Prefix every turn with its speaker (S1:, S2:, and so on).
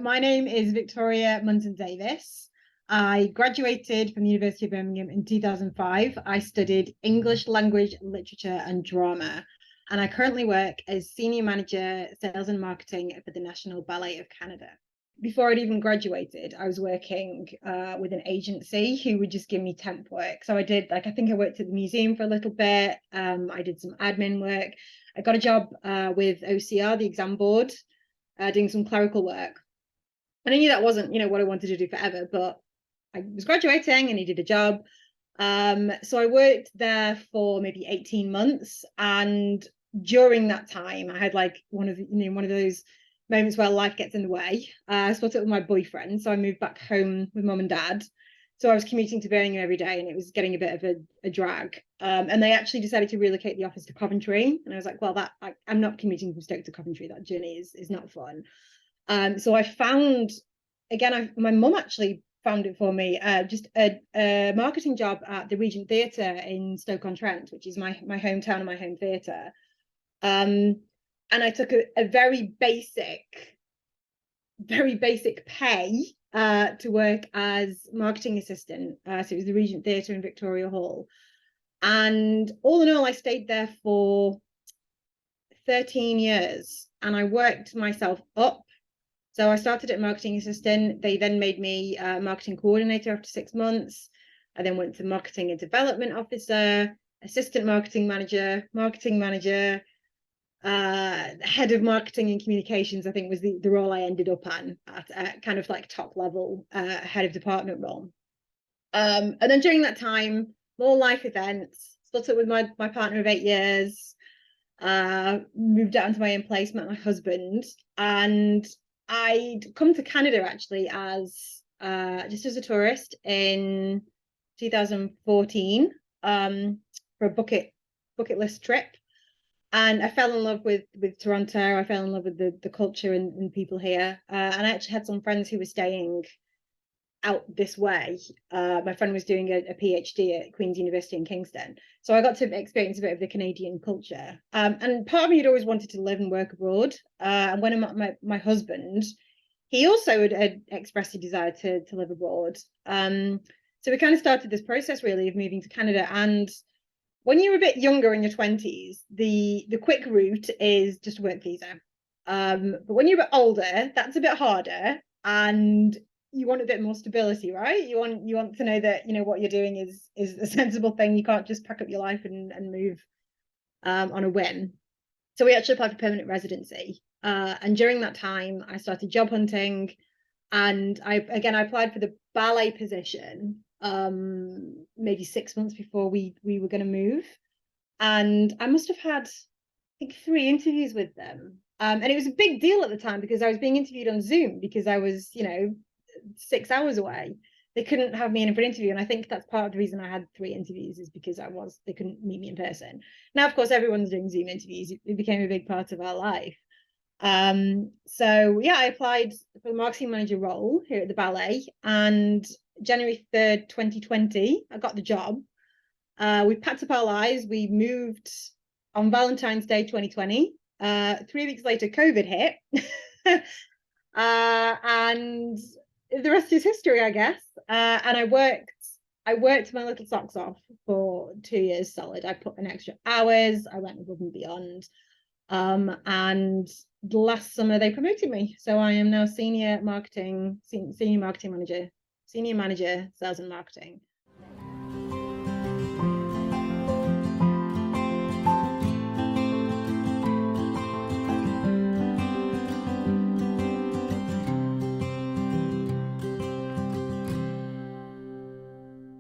S1: my name is Victoria Munton-Davies. I graduated from the University of Birmingham in 2005. I studied English language, literature and drama. And I currently work as Senior Manager, Sales and Marketing for the National Ballet of Canada. Before I'd even graduated, I was working with an agency who would just give me temp work. So I did, I think I worked at the museum for a little bit. I did some admin work. I got a job with OCR, the exam board, doing some clerical work. And I knew that wasn't, what I wanted to do forever, but I was graduating and needed a job. So I worked there for maybe 18 months. And during that time, I had one of those moments where life gets in the way. I split up with my boyfriend, so I moved back home with mum and dad. So I was commuting to Birmingham every day, and it was getting a bit of a drag. And they actually decided to relocate the office to Coventry, and I was like, well, I'm not commuting from Stoke to Coventry. That journey is not fun. So I found, again, my mum actually found it for me, just a marketing job at the Regent Theatre in Stoke-on-Trent, which is my hometown and my home theatre. And I took a very basic pay to work as marketing assistant. So it was the Regent Theatre in Victoria Hall. And all in all, I stayed there for 13 years and I worked myself up. So I started at marketing assistant. They then made me marketing coordinator after 6 months. I then went to marketing and development officer, assistant marketing manager, head of marketing and communications, I think was the role I ended up at kind of like top level head of department role. And then during that time, more life events, split up with my partner of 8 years, moved out into my own place, met my husband, and I'd come to Canada actually as just as a tourist in 2014 for a bucket list trip. And I fell in love with Toronto. I fell in love with the culture and people here. And I actually had some friends who were staying out this way. My friend was doing a PhD at Queen's University in Kingston. So I got to experience a bit of the Canadian culture. And part of me had always wanted to live and work abroad. And when I met my husband, he also had expressed a desire to live abroad. So we kind of started this process really of moving to Canada. And when you're a bit younger in your 20s, the quick route is just a work visa. But when you're a bit older, that's a bit harder, and you want a bit more stability, right? You want to know that what you're doing is a sensible thing. You can't just pack up your life and move on a whim. So we actually applied for permanent residency, and during that time, I started job hunting, and I applied for the ballet position. Maybe 6 months before we were going to move, and I must have had I think 3 interviews with them, and it was a big deal at the time because I was being interviewed on Zoom because I was 6 hours away. They couldn't have me in for an interview, and I think that's part of the reason I had 3 interviews is because they couldn't meet me in person. Now of course everyone's doing Zoom interviews. It became a big part of our life. So yeah, I applied for the marketing manager role here at the ballet, and January 3rd, 2020, I got the job. We packed up our lives. We moved on Valentine's Day 2020. 3 weeks later, COVID hit. And the rest is history, I guess. And I worked my little socks off for 2 years solid. I put in extra hours. I went above and beyond. And last summer they promoted me. So I am now senior manager, sales and marketing.